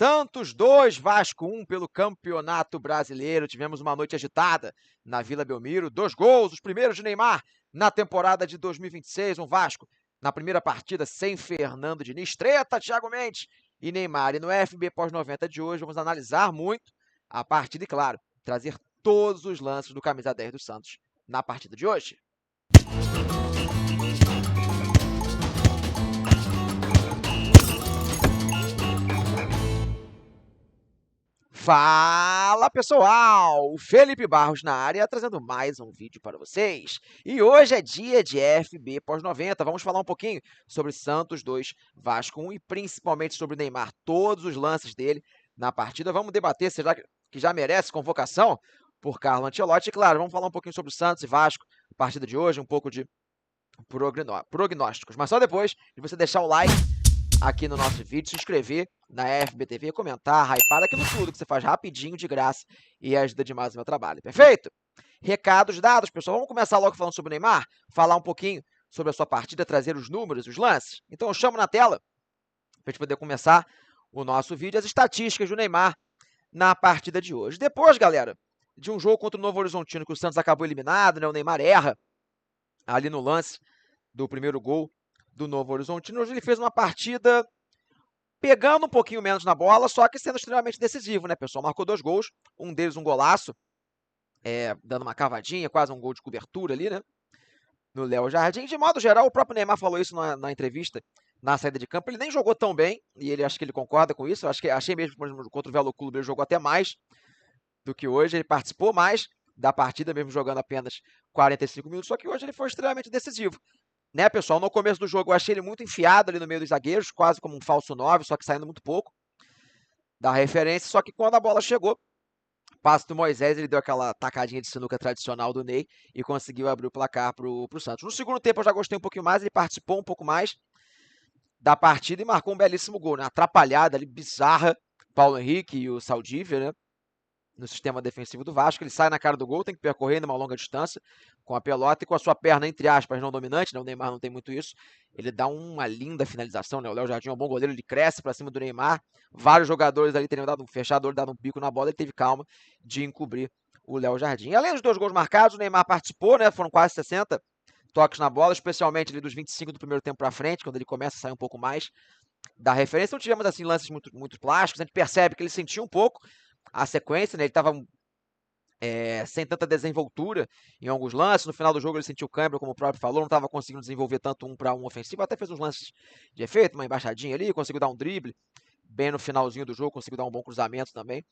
Santos 2, Vasco 1 pelo Campeonato Brasileiro. Tivemos uma noite agitada na Vila Belmiro. 2 gols, os primeiros de Neymar na temporada de 2026. Um Vasco na primeira partida sem Fernando Diniz. Treta, Thiago Mendes e Neymar. E no FB pós-90 de hoje vamos analisar muito a partida e, claro, trazer todos os lances do camisa 10 do Santos na partida de hoje. Fala pessoal, Felipe Barros na área, trazendo mais um vídeo para vocês. E hoje é dia de FB pós-90, vamos falar um pouquinho sobre Santos 2, Vasco 1 e principalmente sobre o Neymar, todos os lances dele na partida. Vamos debater se já merece convocação por Carlo Ancelotti. E claro, vamos falar um pouquinho sobre o Santos e Vasco, partida de hoje, um pouco de prognósticos. Mas só depois de você deixar o like aqui no nosso vídeo, se inscrever na FBTV, comentar, hypar, aquilo tudo que você faz rapidinho, de graça, e ajuda demais o meu trabalho, perfeito? Recados dados, pessoal. Vamos começar logo falando sobre o Neymar, falar um pouquinho sobre a sua partida, trazer os números, os lances. Então eu chamo na tela, para a gente poder começar o nosso vídeo, as estatísticas do Neymar na partida de hoje. Depois, galera, de um jogo contra o Novo Horizontino, que o Santos acabou eliminado, né? O Neymar erra ali no lance do primeiro gol do Novo Horizontino. Hoje ele fez uma partida pegando um pouquinho menos na bola, só que sendo extremamente decisivo, né, pessoal? Marcou 2 gols, um deles um golaço, dando uma cavadinha, quase um gol de cobertura ali, né, no Léo Jardim. De modo geral, o próprio Neymar falou isso na entrevista, na saída de campo. Ele nem jogou tão bem, e ele acho que ele concorda com isso. Achei mesmo que contra o Velo Clube ele jogou até mais do que hoje. Ele participou mais da partida, mesmo jogando apenas 45 minutos, só que hoje ele foi extremamente decisivo. Né, pessoal? No começo do jogo eu achei ele muito enfiado ali no meio dos zagueiros, quase como um falso 9, só que saindo muito pouco da referência. Só que quando a bola chegou, passe do Moisés, ele deu aquela tacadinha de sinuca tradicional do Ney e conseguiu abrir o placar pro Santos. No segundo tempo eu já gostei um pouquinho mais, ele participou um pouco mais da partida e marcou um belíssimo gol, né? Atrapalhada ali, bizarra, Paulo Henrique e o Saldívia, né? No sistema defensivo do Vasco. Ele sai na cara do gol, tem que percorrer numa longa distância com a pelota e com a sua perna, entre aspas, não dominante, né? O Neymar não tem muito isso. Ele dá uma linda finalização, né? O Léo Jardim é um bom goleiro, ele cresce para cima do Neymar. Vários jogadores ali teriam dado um fechador, dado um pico na bola, ele teve calma de encobrir o Léo Jardim. Além dos 2 gols marcados, o Neymar participou, né? Foram quase 60 toques na bola, especialmente ali dos 25 do primeiro tempo para frente, quando ele começa a sair um pouco mais da referência. Não tivemos assim lances muito plásticos, a gente percebe que ele sentiu um pouco a sequência, né? Ele estava sem tanta desenvoltura em alguns lances. No final do jogo ele sentiu câimbra, como o próprio falou, não estava conseguindo desenvolver tanto um para um ofensivo, até fez uns lances de efeito, uma embaixadinha ali, conseguiu dar um drible bem no finalzinho do jogo, conseguiu dar um bom cruzamento também.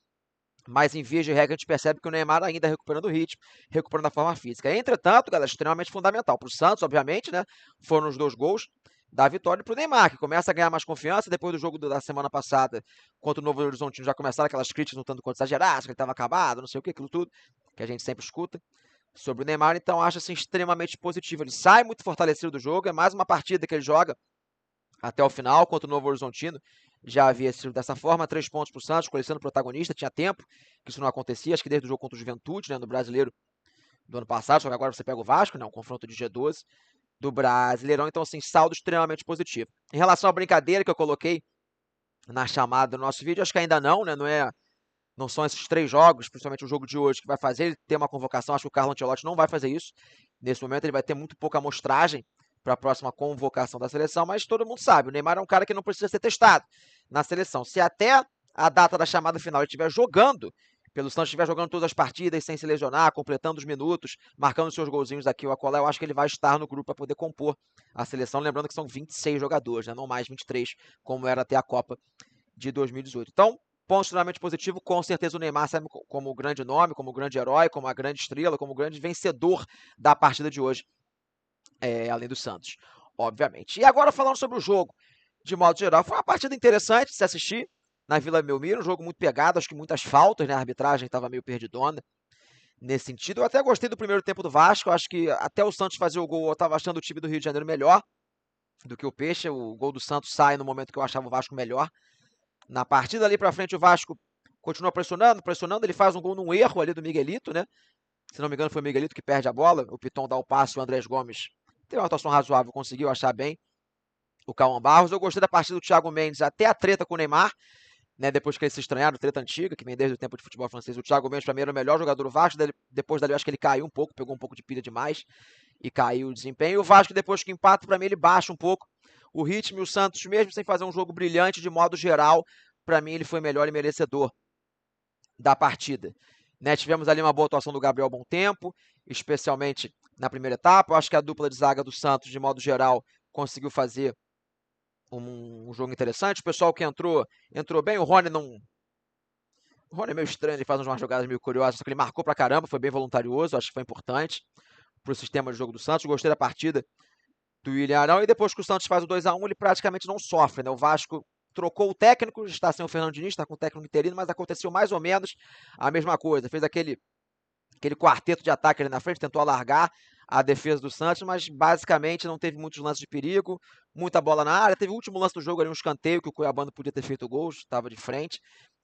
Mas em via de regra a gente percebe que o Neymar ainda recuperando o ritmo, recuperando a forma física. Entretanto, galera, extremamente fundamental para o Santos, obviamente, né? Foram os 2 gols da vitória para o Neymar, que começa a ganhar mais confiança. Depois do jogo da semana passada contra o Novo Horizontino, já começaram aquelas críticas no tanto quanto exageradas, que ele estava acabado, não sei o que, aquilo tudo, que a gente sempre escuta sobre o Neymar. Então, acho assim, extremamente positivo. Ele sai muito fortalecido do jogo, é mais uma partida que ele joga até o final, contra o Novo Horizontino. Já havia sido dessa forma, 3 pontos para o Santos, colecionando protagonista, tinha tempo que isso não acontecia, acho que desde o jogo contra o Juventude, né, no Brasileiro do ano passado, só que agora você pega o Vasco, né, um confronto de G12 do Brasileirão, então assim, saldo extremamente positivo. Em relação à brincadeira que eu coloquei na chamada do nosso vídeo, acho que ainda não, né, não são esses 3 jogos, principalmente o jogo de hoje, que vai fazer ele ter uma convocação. Acho que o Carlo Ancelotti não vai fazer isso, nesse momento ele vai ter muito pouca amostragem para a próxima convocação da seleção, mas todo mundo sabe, o Neymar é um cara que não precisa ser testado na seleção. Se até a data da chamada final ele estiver jogando, pelo Santos estiver jogando todas as partidas sem se lesionar, completando os minutos, marcando seus golzinhos aqui ou acolá, eu acho que ele vai estar no grupo para poder compor a seleção, lembrando que são 26 jogadores, né? Não mais 23, como era até a Copa de 2018. Então, ponto extremamente positivo, com certeza o Neymar sai como o grande nome, como o grande herói, como a grande estrela, como o grande vencedor da partida de hoje, além do Santos, obviamente. E agora falando sobre o jogo, de modo geral, foi uma partida interessante de se assistir na Vila Belmiro, um jogo muito pegado, acho que muitas faltas, né? A arbitragem estava meio perdidona nesse sentido. Eu até gostei do primeiro tempo do Vasco, acho que até o Santos fazer o gol, eu estava achando o time do Rio de Janeiro melhor do que o Peixe. O gol do Santos sai no momento que eu achava o Vasco melhor. Na partida ali para frente, o Vasco continua pressionando, ele faz um gol num erro ali do Miguelito, né? Se não me engano, foi o Miguelito que perde a bola, o Piton dá o passe, o Andrés Gomes tem uma atuação razoável, conseguiu achar bem o Cauã Barros. Eu gostei da partida do Thiago Mendes, até a treta com o Neymar, né, depois que eles se estranharam, treta antiga, que vem desde o tempo de futebol francês. O Thiago Mendes, pra mim, era o melhor jogador do Vasco. Depois dali, eu acho que ele caiu um pouco, pegou um pouco de pilha demais e caiu o desempenho. E o Vasco, depois que empata, pra mim, ele baixa um pouco o ritmo. E o Santos, mesmo sem fazer um jogo brilhante de modo geral, pra mim, ele foi melhor e merecedor da partida. Né, tivemos ali uma boa atuação do Gabriel Bom Tempo, especialmente na primeira etapa. Eu acho que a dupla de zaga do Santos, de modo geral, conseguiu fazer um jogo interessante. O pessoal que entrou bem. O Rony não. O Rony é meio estranho, ele faz umas jogadas meio curiosas, só que ele marcou pra caramba, foi bem voluntarioso, acho que foi importante pro sistema de jogo do Santos. Gostei da partida do William Arão, e depois que o Santos faz o 2-1, ele praticamente não sofre, né? O Vasco trocou o técnico, está sem o Fernando Diniz, está com o técnico interino, mas aconteceu mais ou menos a mesma coisa. Fez aquele quarteto de ataque ali na frente, tentou alargar a defesa do Santos, mas basicamente não teve muitos lances de perigo, muita bola na área. Teve o último lance do jogo ali, um escanteio, que o Cuiabano podia ter feito gols, estava de frente.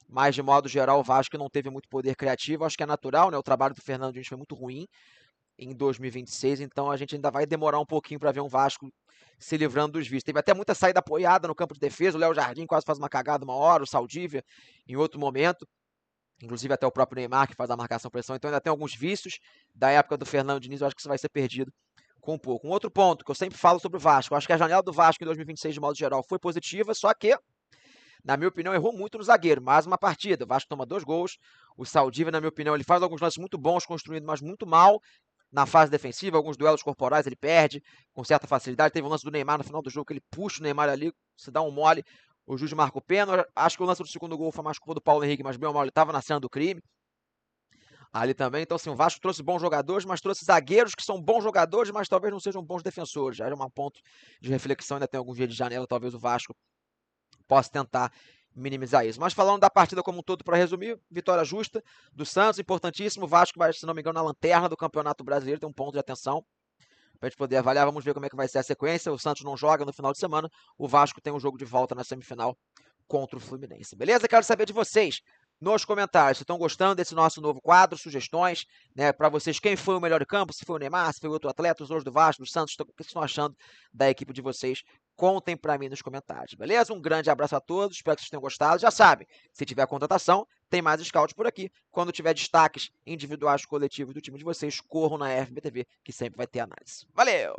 Mas, de modo geral, o Vasco não teve muito poder criativo. Acho que é natural, né? O trabalho do Fernando Diniz foi muito ruim em 2026, então a gente ainda vai demorar um pouquinho para ver um Vasco se livrando dos vícios. Teve até muita saída apoiada no campo de defesa, o Léo Jardim quase faz uma cagada uma hora, o Saldívia em outro momento, inclusive até o próprio Neymar que faz a marcação-pressão, então ainda tem alguns vícios da época do Fernando Diniz, eu acho que isso vai ser perdido com um pouco. Um outro ponto que eu sempre falo sobre o Vasco, eu acho que a janela do Vasco em 2026, de modo geral, foi positiva, só que, na minha opinião, errou muito no zagueiro. Mais uma partida, o Vasco toma 2 gols, o Saldívia, na minha opinião, ele faz alguns lances muito bons, construindo, mas muito mal na fase defensiva. Alguns duelos corporais ele perde com certa facilidade. Teve um lance do Neymar no final do jogo, que ele puxa o Neymar ali, se dá um mole, o juiz marca o pênalti. Acho que o lance do segundo gol foi mais culpa do Paulo Henrique, mas bem ou mal ele estava na cena do crime ali também. Então, assim, o Vasco trouxe bons jogadores, mas trouxe zagueiros que são bons jogadores, mas talvez não sejam bons defensores. Já era um ponto de reflexão, ainda tem alguns dias de janela, talvez o Vasco possa tentar minimizar isso. Mas falando da partida como um todo, para resumir, vitória justa do Santos, importantíssimo. O Vasco vai, se não me engano, na lanterna do Campeonato Brasileiro, tem um ponto de atenção para a gente poder avaliar. Vamos ver como é que vai ser a sequência. O Santos não joga no final de semana, o Vasco tem um jogo de volta na semifinal contra o Fluminense. Beleza? Quero saber de vocês nos comentários se estão gostando desse nosso novo quadro, sugestões, né, para vocês, quem foi o melhor em campo, se foi o Neymar, se foi outro atleta, os outros do Vasco, do Santos, o que vocês estão achando da equipe de vocês? Contem para mim nos comentários, beleza? Um grande abraço a todos, espero que vocês tenham gostado. Já sabe, se tiver contratação, tem mais scout por aqui. Quando tiver destaques individuais coletivos do time de vocês, corram na FBTV, que sempre vai ter análise. Valeu!